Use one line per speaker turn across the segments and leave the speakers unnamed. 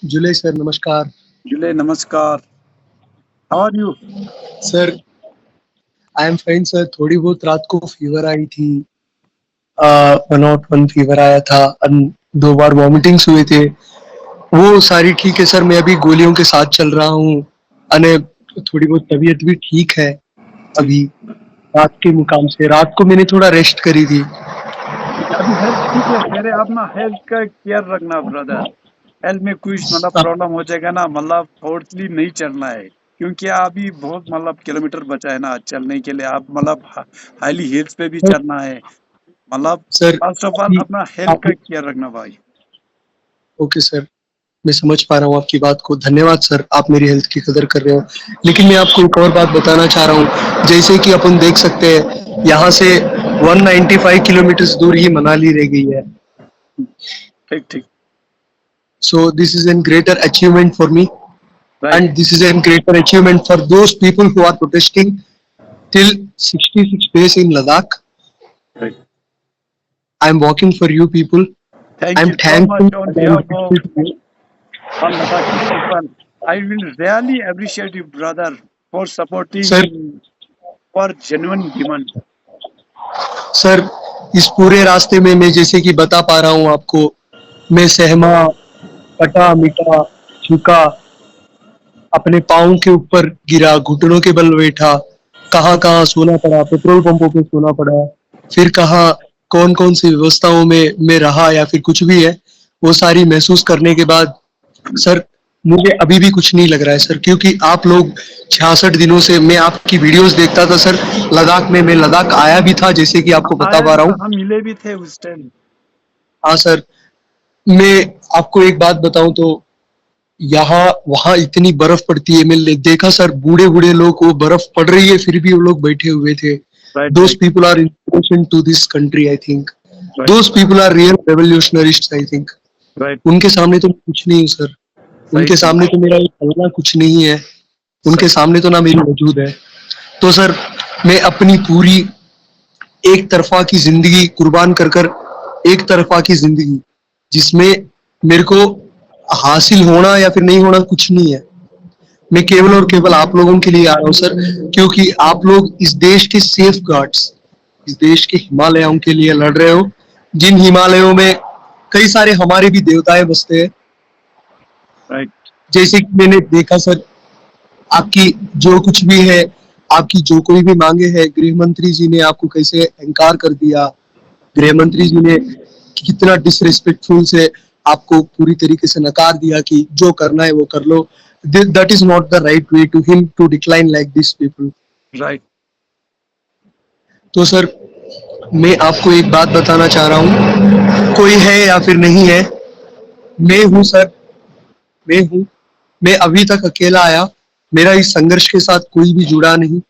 जुले सर नमस्कार।
जुले नमस्कार। How are you?
Sir I am fine sir. थोड़ी बहुत रात को फीवर आई थी। 101 फीवर आया था। 2 बार वॉमिटिंग्स हुए थे। वो सारी ठीक है सर। मैं अभी गोलियों के साथ चल रहा हूँ। अने थोड़ी बहुत तबीयत भी ठीक है अभी। रात के मुकाम से रात को मैंने थोड़ा रेस्ट करी थी।
अभी हेल्थ ठीक है तेरे? अपना हेल्थ का केयर रखना ब्रदर। हेल्थ में कुछ प्रॉब्लम हो जाएगा ना, फोर्सली नहीं चलना है, क्योंकि अभी बहुत किलोमीटर बचा है ना चलने के लिए। आप हाईली हिल्स पे भी चलना है।
सर
फर्स्ट ऑफ ऑल अपना हेल्थ का केयर रखना भाई।
ओके सर, मैं समझ पा रहा हूँ आपकी बात को। धन्यवाद सर, आप मेरी हेल्थ की कदर कर रहे हो। लेकिन मैं आपको एक और बात बताना चाह रहा हूँ। जैसे कि अपन देख सकते हैं यहाँ से 195 किलोमीटर दूर ही मनाली रह गई है।
ठीक ठीक।
So this is a greater achievement for me,
right
and this is a greater achievement for those people who are protesting till 66 days in Ladakh.
Right.
I am working for you people. I
thank
am
you so
thankful.
Much on behalf of all Ladakhi people. I will really appreciate you, brother, for supporting
sir
for genuine demand.
Sir इस पूरे रास्ते में मैं जैसे कि बता पा रहा हूँ आपको, मैं सहमा, कटा, मिटा, झुका, अपने पाँव के ऊपर गिरा, घुटनों के बल बैठा, कहाँ-कहाँ सोना पड़ा, पेट्रोल पंपों पे सोना पड़ा, फिर कहाँ कौन-कौन सी व्यवस्थाओं में मैं रहा या फिर कुछ भी है, वो सारी महसूस करने के बाद सर मुझे अभी भी कुछ नहीं लग रहा है सर, क्योंकि आप लोग 66 दिनों से मैं आपकी वीडियोस देखता था सर। लद्दाख में मैं लद्दाख आया भी था, जैसे कि आपको बता
आया
पा
भी
रहा
था,
हूँ।
हम मिले भी थे उस टाइम।
हाँ सर, मैं आपको एक बात बताऊं तो यहाँ वहाँ इतनी बर्फ पड़ती है। मैंने देखा सर, बूढ़े बूढ़े लोग, वो बर्फ पड़ रही है फिर भी वो लोग बैठे हुए थे।
Right
those
right
people are inspiration to this country I think.
Right
those people are real revolutionarist I think.
Right.
उनके सामने तो कुछ नहीं हूँ सर।
सही
उनके
सही
सामने तो मेरा पलना कुछ नहीं है। उनके
सही।
सामने तो ना मेरी वजूद है। तो सर मैं अपनी पूरी एक तरफा की जिंदगी कुर्बान कर कर, एक तरफा की जिंदगी जिसमें मेरे को हासिल होना या फिर नहीं होना कुछ नहीं है, मैं केवल और केवल आप लोगों के लिए आ रहा हूँ सर। क्योंकि आप लोग इस देश के सेफ गार्ड्स, इस देश के हिमालयों के लिए लड़ रहे हो, जिन हिमालयों में कई सारे हमारे भी देवताएं बसते हैं।
राइट
जैसे कि मैंने देखा सर, आपकी जो कुछ भी है, आपकी जो कोई भी मांगे है, गृह मंत्री जी ने आपको कैसे इनकार कर दिया। गृह मंत्री जी ने कितना डिसरिस्पेक्टफुल से आपको पूरी तरीके से नकार दिया कि जो करना है वो कर लो। That is not the right way to him to decline like this people.
Right.
तो सर मैं आपको एक बात बताना चाह रहा हूँ, कोई है या फिर नहीं है, मैं हूँ सर, मैं हूँ। मैं अभी तक अकेला आया। मेरा इस संघर्ष के साथ कोई भी जुड़ा नहीं।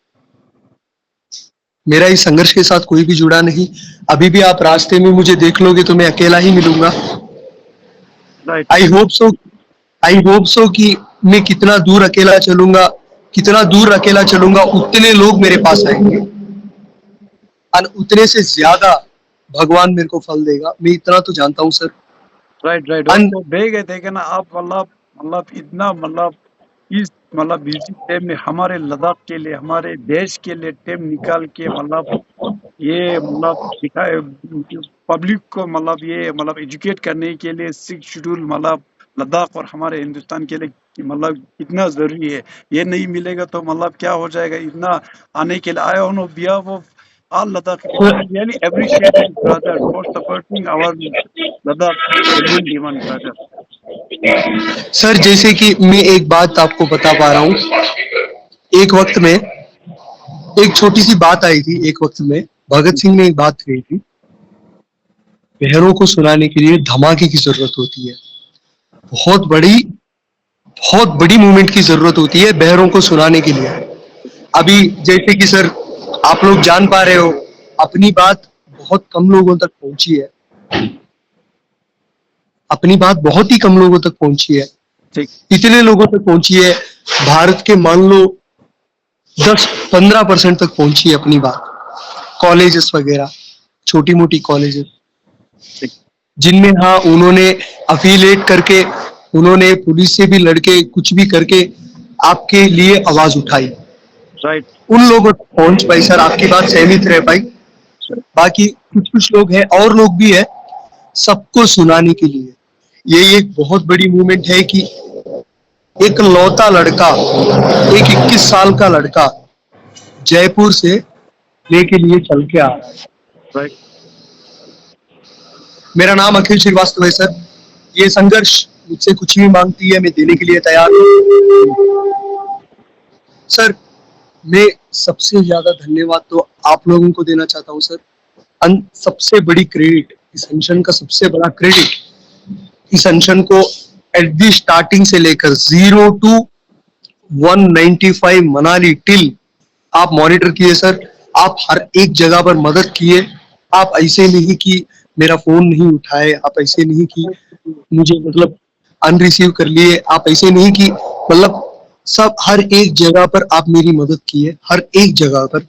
मेरा इस संघर्ष के साथ कोई भी जुड़ा नहीं। अभी भी आप रास्ते में मुझे देख लोगे तो मैं अकेला ही मिलूंगा।
Right
I hope so, I hope so कि मैं कितना दूर अकेला चलूंगा, कितना दूर अकेला चलूंगा, उतने लोग मेरे पास आएंगे और उतने से ज्यादा भगवान मेरे को फल देगा। मैं इतना तो जानता हूँ सर।
Right right. और तो दे गए थे कि ना आप इतना इस बिजी टाइम में हमारे लद्दाख के लिए, हमारे देश के लिए टाइम निकाल के ये दिखाए पब्लिक को, ये एजुकेट करने के लिए 6 शेड्यूल लद्दाख और हमारे हिंदुस्तान के लिए इतना जरूरी है। ये नहीं मिलेगा तो क्या हो जाएगा। इतना आने के लिए आया हूँ behalf of all Ladakh people. I really appreciate you, brother, for supporting our Ladakh genuine demand, brother.
Sir जैसे कि मैं एक बात आपको बता पा रहा हूँ, एक वक्त में एक छोटी सी बात आई थी। एक वक्त में भगत सिंह ने एक बात कही थी, बहरों को सुनाने के लिए धमाके की जरूरत होती है। बहुत बड़ी मूवमेंट की जरूरत होती है बहरों को सुनाने के लिए। अभी जैसे कि सर आप लोग जान पा रहे हो, अपनी बात बहुत कम लोगों तक पहुंची है। अपनी बात बहुत ही कम लोगों तक पहुंची है।
ठीक।
इतने लोगों तक पहुंची है, भारत के मान लो 10-15% तक पहुंची है अपनी बात। कॉलेजेस वगैरह, छोटी मोटी कॉलेजेस,
ठीक।
जिनमें हाँ उन्होंने अफिलिएट करके उन्होंने पुलिस से भी लड़के कुछ भी करके आपके लिए आवाज उठाई,
राइट
उन लोगों तक पहुंच पाई सर, आपकी बात सहमत रह पाई। बाकी कुछ कुछ लोग हैं और लोग भी है सबको सुनाने के लिए। ये एक बहुत बड़ी मूवमेंट है कि एक लौता लड़का, एक 21 साल का लड़का जयपुर से लेके लिए चल के आ रहा है।
राइट
मेरा नाम अखिल श्रीवास्तव है सर। ये संघर्ष मुझसे कुछ भी मांगती है, मैं देने के लिए तैयार हूँ सर। मैं सबसे ज्यादा धन्यवाद तो आप लोगों को देना चाहता हूँ सर। सबसे बड़ी क्रेडिट इस अनशन का, सबसे बड़ा क्रेडिट इस अनशन को एट दी स्टार्टिंग से लेकर 0 to 195 मनाली टिल आप मॉनिटर किए सर। आप हर एक जगह पर मदद किए। आप ऐसे नहीं कि मेरा फोन नहीं उठाए, आप ऐसे नहीं कि मुझे मतलब अनरिसीव कर लिए, आप ऐसे नहीं कि मतलब सब हर एक जगह पर आप मेरी मदद किए, हर एक जगह पर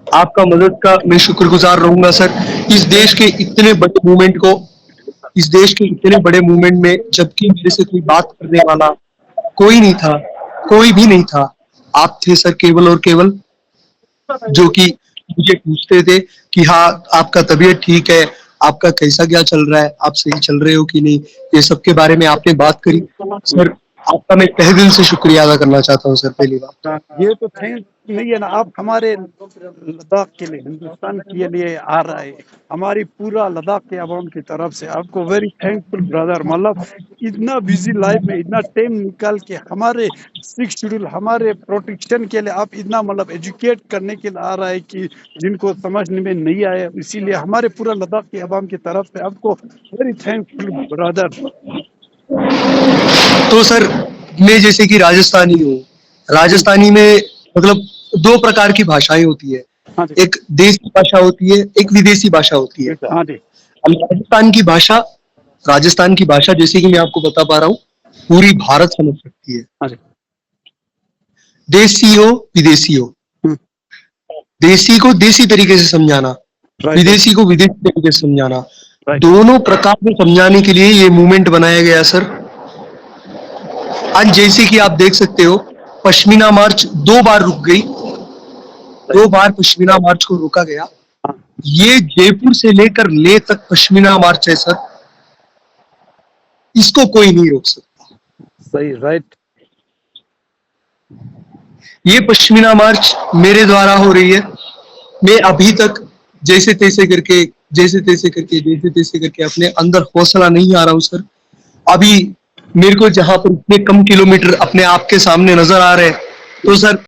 आपका मदद का मैं शुक्रगुजार रहूंगा सर। इस देश के इतने बड़े मूवमेंट को, इस देश के इतने बड़े मूवमेंट में जबकि मेरे से कोई बात करने वाला कोई नहीं था, कोई भी नहीं था, आप थे सर केवल और केवल, जो कि मुझे पूछते थे कि हाँ आपका तबीयत ठीक है, आपका कैसा क्या चल रहा है, आप सही चल रहे हो कि नहीं, ये सब के बारे में आपने बात करी सर। आपका मैं तहे दिल से शुक्रिया अदा करना चाहता हूँ सर। पहली बात
ये तो थैंक नहीं है ना, आप हमारे लद्दाख के लिए, हिंदुस्तान के लिए आ रहा है, हमारी पूरा लद्दाख के अवाम की तरफ से आपको वेरी थैंकफुल ब्रदर। मतलब इतना बिजी लाइफ में इतना टाइम निकाल के हमारे सिक्स शेड्यूल, हमारे प्रोटेक्शन के लिए आप इतना मतलब एजुकेट करने के लिए आ रहा है कि जिनको समझने में नहीं आया, इसीलिए हमारे पूरा लद्दाख के अवाम की तरफ से आपको वेरी थैंकफुल ब्रदर।
तो सर मैं जैसे कि राजस्थानी हूँ, राजस्थानी में मतलब 2 प्रकार की भाषाएं होती है,
हाँ जी,
एक देसी भाषा होती है, एक विदेशी भाषा होती है।
हाँ जी,
अब राजस्थान की भाषा जैसे कि मैं आपको बता पा रहा हूँ पूरी भारत समझ सकती है।
हाँ जी,
देसी हो विदेशी हो, देसी को देसी तरीके से समझाना,
राइट
विदेशी को विदेशी तरीके से समझाना,
राइट
दोनों प्रकार में समझाने के लिए ये मूवमेंट बनाया गया सर। आज जैसे कि आप देख सकते हो पश्मीना मार्च 2 बार रुक गई, 2 बार पश्मीना मार्च को रोका गया। ये जयपुर से लेकर ले तक पश्मीना मार्च है सर, इसको कोई नहीं रोक सकता।
सही राइट।
ये पश्मीना मार्च मेरे द्वारा हो रही है। मैं अभी तक जैसे तैसे करके अपने अंदर हौसला नहीं आ रहा हूं सर। अभी मेरे को जहां पर इतने कम किलोमीटर अपने आप के सामने नजर आ रहे हैं, तो सर